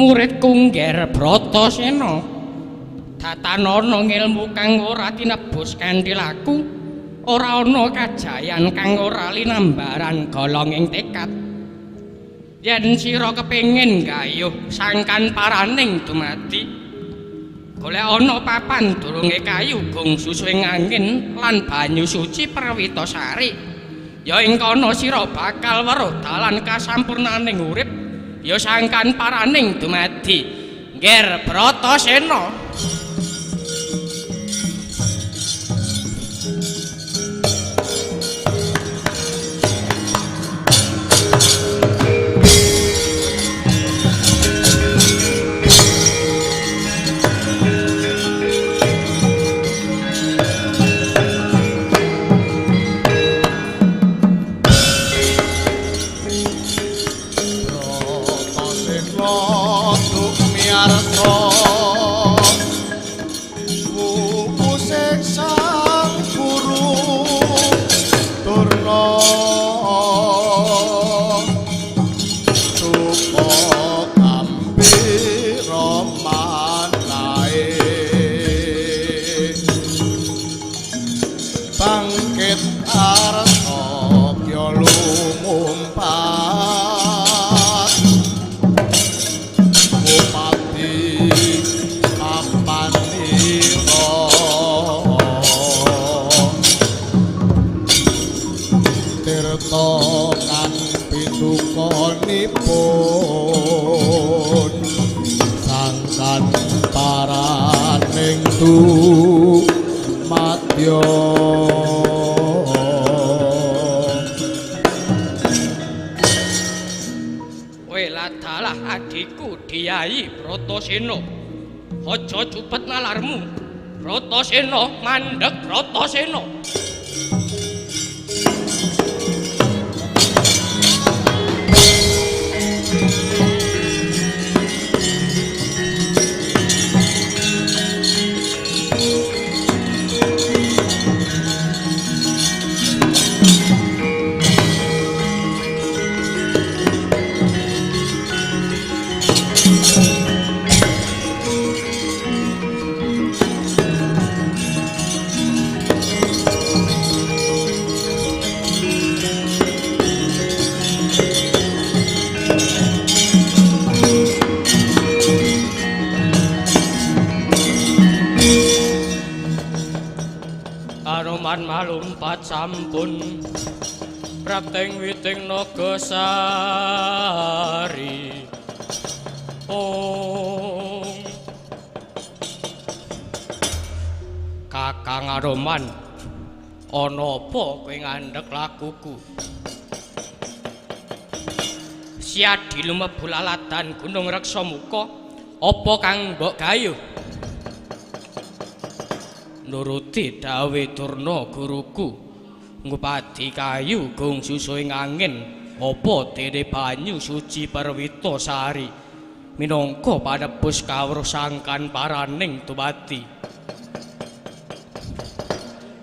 muridku Ngger Bratasena datanana ngilmu kang ora tinebus kanthi laku, ora ana kajayan kang ora linambaran golonging tekad. Yen sira kepengin gayuh sangkan paraning dumadi, golek ana papan durunge kayu gung susuing angin lan banyu suci Perwitasari. Ya ing kono sira bakal weruh dalan kasampurnaning urip, ya sangkan paraning dumadi. Ngger Bratasena. Aja cupet nalarmu, Bratasena, mandheg Bratasena. Malumpat sampun prapting witing Nagasari. Kakang Aroman, ana apa kowe ngandhek lakuku? Siadi lumebu lalatan Gunung Reksamuka, apa kang mbok gayuh? Nuruti dawe Durna guruku, ngupadi kayu gung susuing angin, apa dene banyu suci Perwitasari, minangka panebus kawruh sangkan paraning dumadi.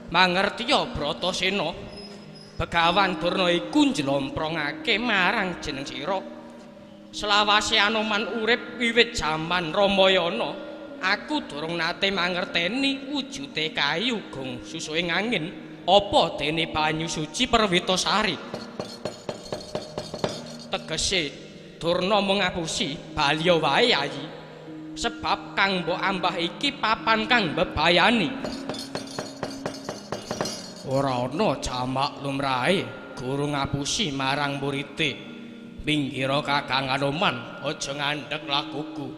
Mangertiya Bratasena, Begawan Durna iku njlomprongake marang jeneng sira. Selawase Anoman urip wiwit jaman Ramayana, aku durung nate mangerteni wujude kayu gung susuing angin apa dene banyu suci Perwitasari. Tegese Durna mung ngapusi balya wae ayi, sebab kang mbok ambah iki papan kang bebayani. Ora ana jamak lumrahe guru ngapusi marang murite. Pinggira Kakang Anoman, aja ngandhek lakuku.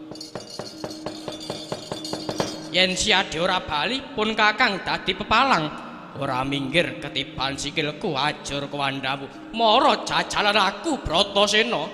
Yen siade ora bali pun Kakang dadi pepalang, ora minggir ketiban sikilku ajur kewandhamu. Mara jajalan aku Bratasena.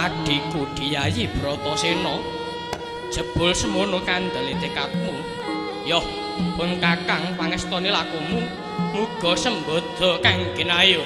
Adikku Diyayi Bratasena, jebul semono kandhele tekadmu. Yoh, pun Kakang pangestoni lakumu, muga sembada kang ginayu.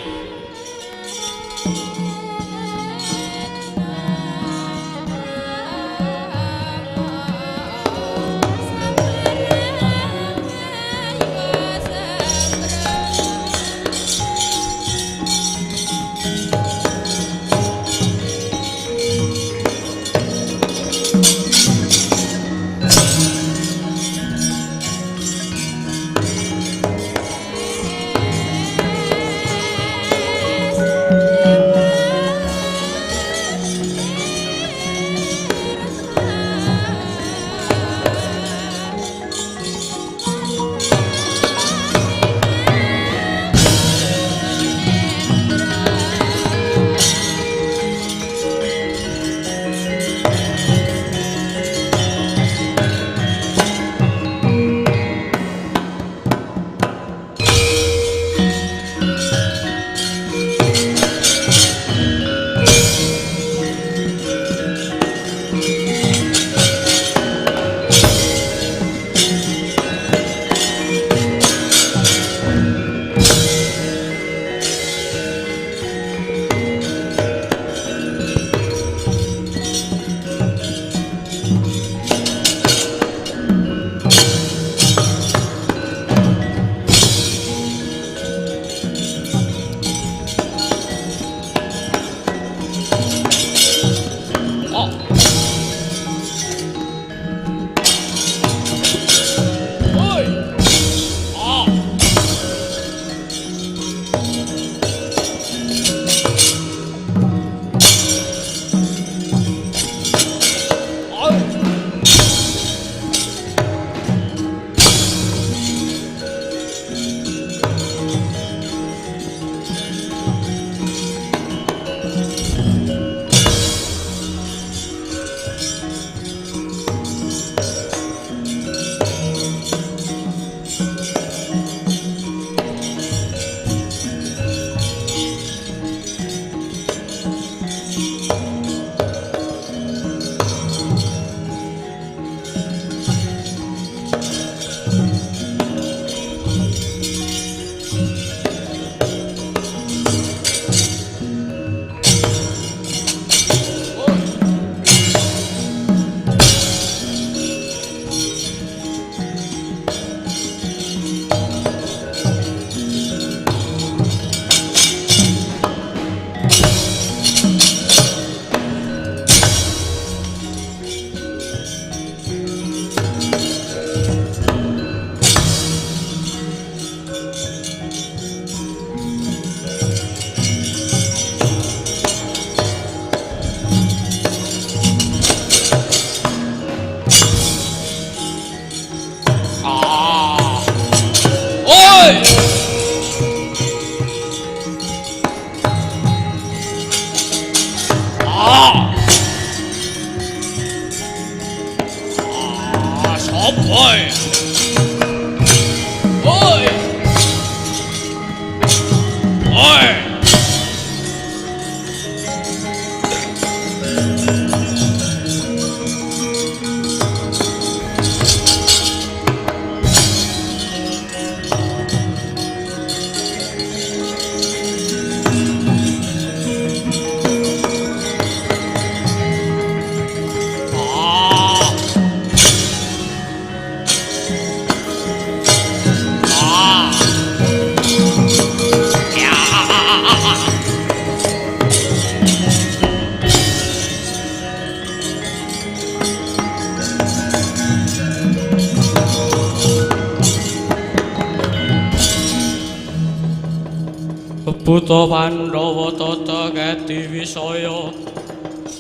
Buta Pandhawa tata keti wisaya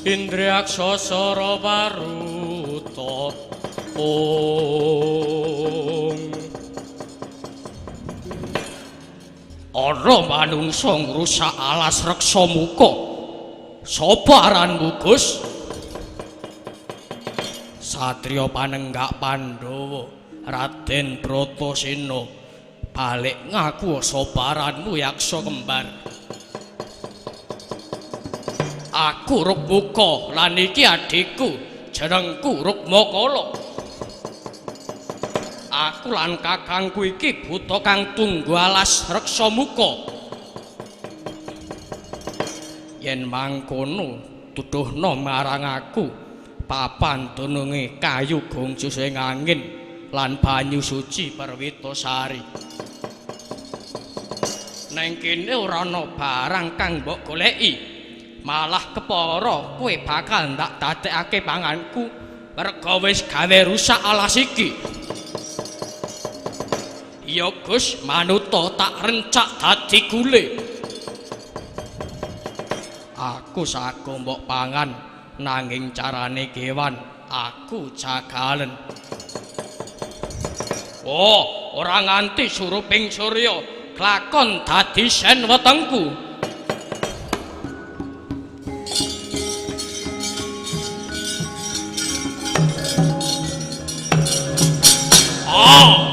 Indriyaksasara paruta Om Ana manungsa ngrusak alas reksa muka sapa aranmu Gus Satriya panenggak Pandhawa Raden Bratasena balik ngaku sapa aranmu yaksa kembar Aku Rukmuka lan iki adikku jenengku Rukmakala Aku lan kakangku iki buta kang tunggu alas reksa muka yen mangkono tuduhna marang aku papan dununge kayu gongju sing angin lan banyu suci Perwitasari neng kene ora ana barang kang mbok goleki malah kepara kowe bakal ndak dadekake panganku merga wis gawe rusak alas iki iya Gus manuta tak rencak dadi gule aku sago mbok pangan nanging carane kewan aku jagalen oh ora nganti suruping surya klakon dadi sen wetengku oh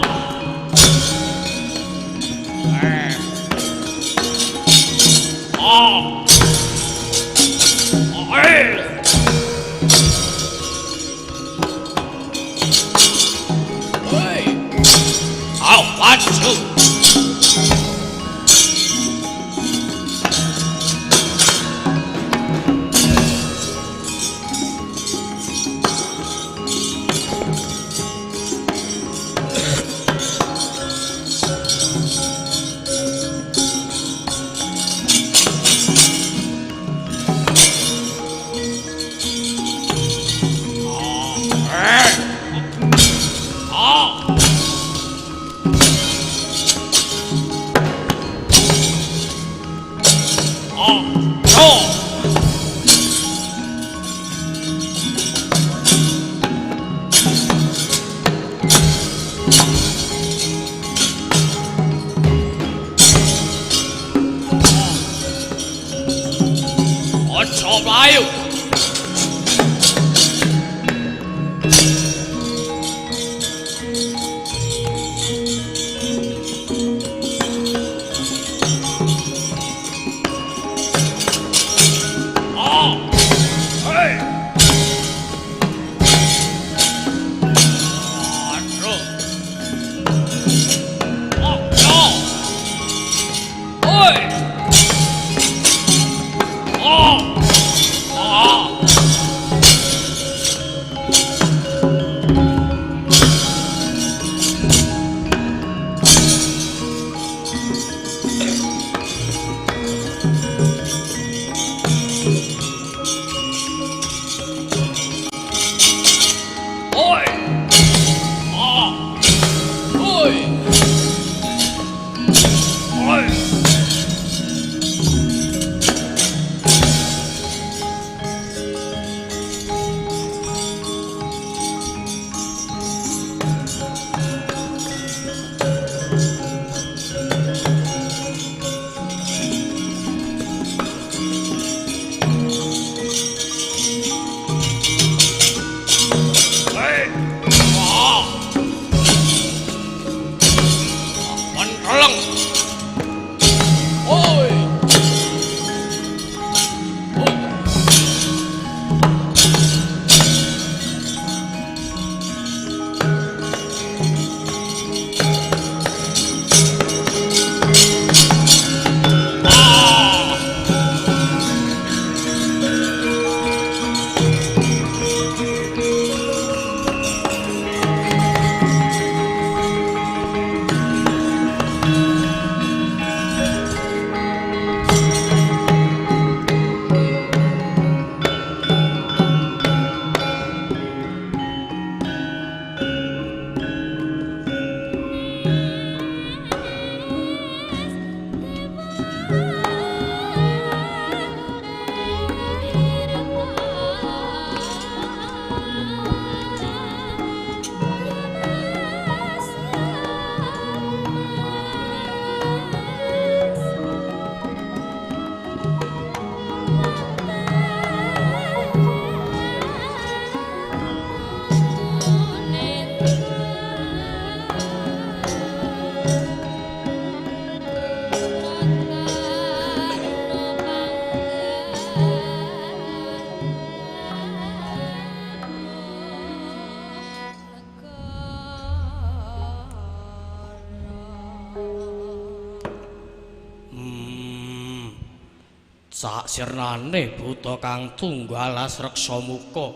Saksirnane buta kang tunggal asreksa muka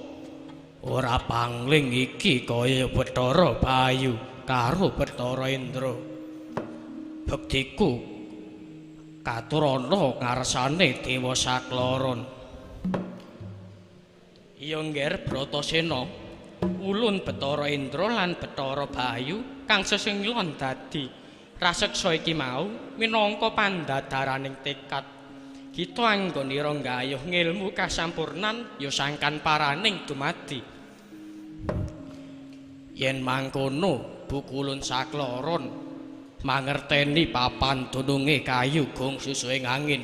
ora pangling iki kaya Bathara Bayu karo Bathara Indra. Bektiku katurana ngarsane Dewa Sakloron. Iya ngger Bratasena ulun Bathara Indra lan Bathara Bayu kang sesengilon dadi raseksa iki mau minangka pandadaraning tekad kita anggonira nggayuh ngilmu kasampurnan ya sangkan paraning dumadi. Yen mangkono Bukulun Sakloron mangerteni papan dununge kayu gong susuing angin.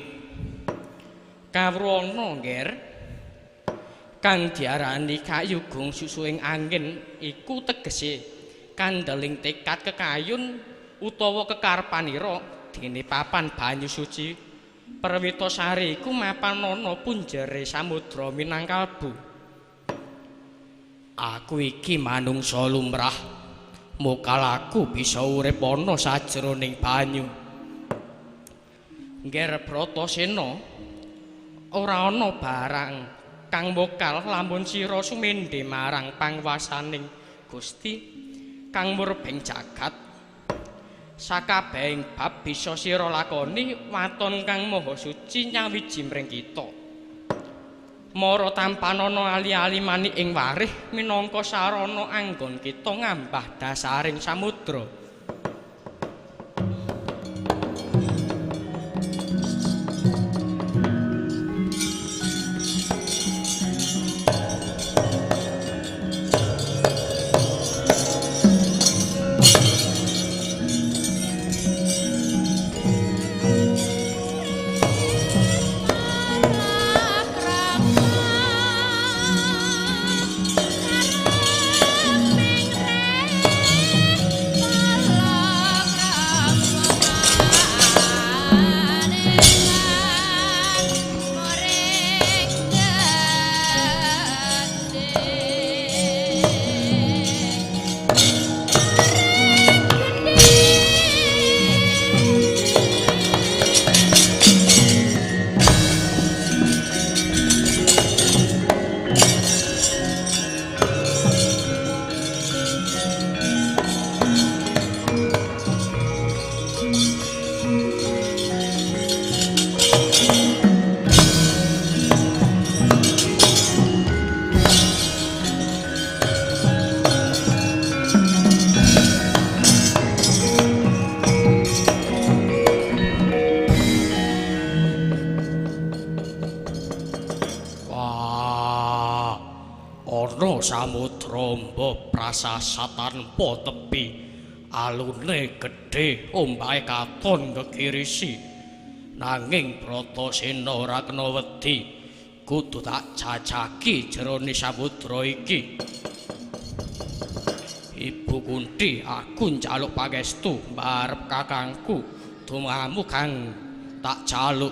Kawrana ngger kang diarani kayu gong susuing angin iku tegese kandeling tekad kekayun utawa kekarepanira dene papan banyu suci. Perwitasari iku mapan ana punjere samudra Minangkalbu. Aku iki manungsa lumrah, mokal aku bisa urip ana sajroning banyu. Ngger Bratasena ora ana barang kang mokal lamun sira sumendhe marang pangwasaning Gusti kang murbeng jagat. Sakabehing bab bisa sira lakoni waton kang maha suci nyawiji mring kita. Mara tampanana ali-ali manik ing warih minangka sarana anggon kita ngambah dasaring samudra. Samudra mbok prasasat tanpa tepi alune gedhe ombake katon kekirisi nanging Bratasena ora kena wedi kudu tak jajaki jerone samudra iki. Ibu Kunthi aku njaluk pangestu mbarep kakangku dongamu kang tak jaluk.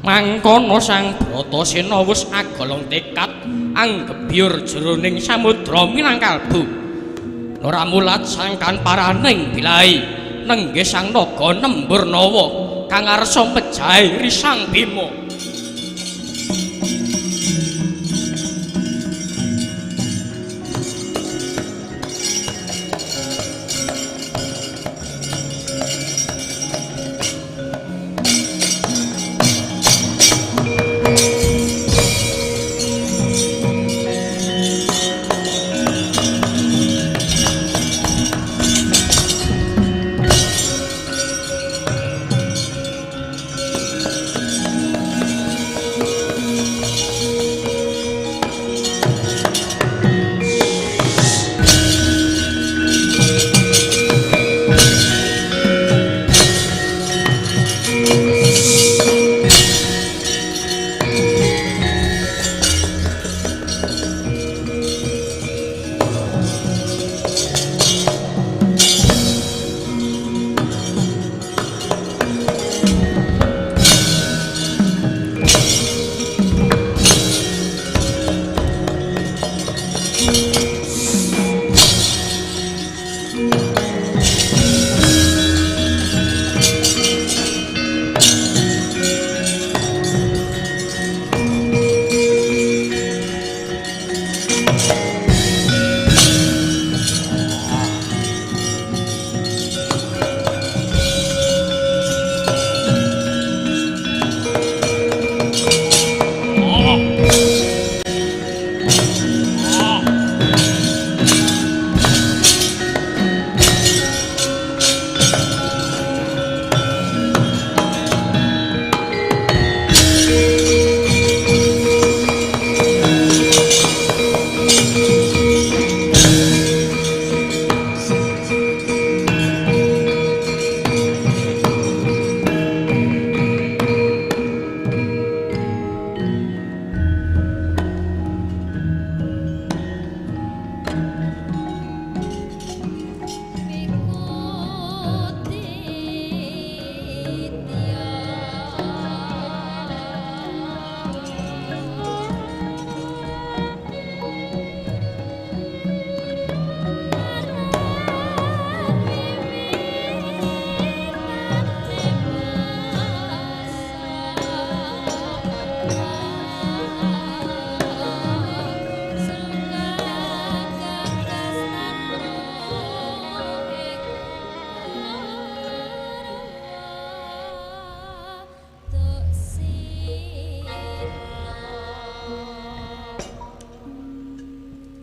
Mangkono sang Bratasena wis agolong tekad anggebyur jroning samudra Minangkalbu. Ora mulat sangkan paraning bilai nenggih sang naga Nemburnawa kang arsa mejahi risang Bima.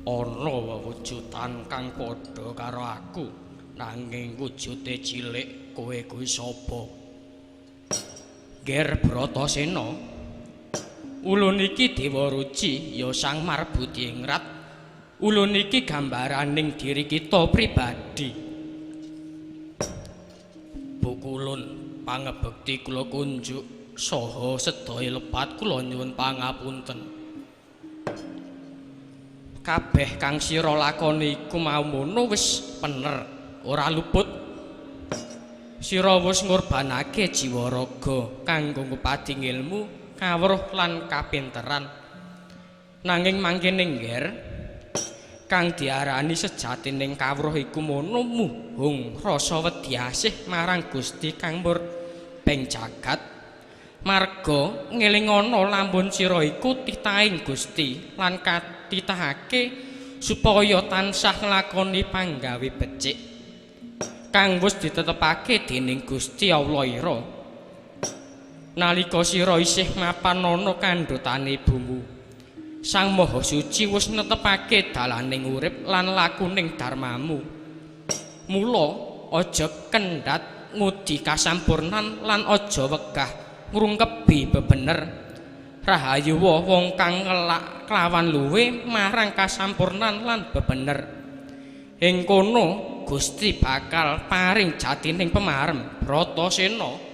ana wewujudan kang padha karo aku nanging wujude cilik kowe kuwi sapa Ger Bratasena ulun iki dewa ruci ya sang marbuti ingrat ulun iki gambaraning diri kita pribadi bukulun pangebekti kula kunjuk saha sedaya lepat kula nyuwun pangapunten kabeh kang sira lakoni iku mau mono wis pener ora luput sira wis ngorbanake jiwa raga kanggo ngupading ilmu kawruh lan kapinteran nanging mangkene ngger kang diarani sejatining kawruh iku mono muhung rasa wedi asih marang Gusti kang murbeng jagat marga ngelingana lampun sira iku titahing Gusti lan titahake supaya tansah nglakoni panggawe becik kang wis ditetepake dening Gusti Allah ira nalika sira isih mapan ana kandhutane ibumu Sang Maha Suci wis netepake dalaning urip lan lakuning darmamu mula aja kendhat ngudi kasampurnan lan aja wegah ngrungkebi bebener rahayu wong kang ngelak kelawan luwe marang kasampurnan lan bebener ing kono Gusti bakal paring jatining pemarem Bratasena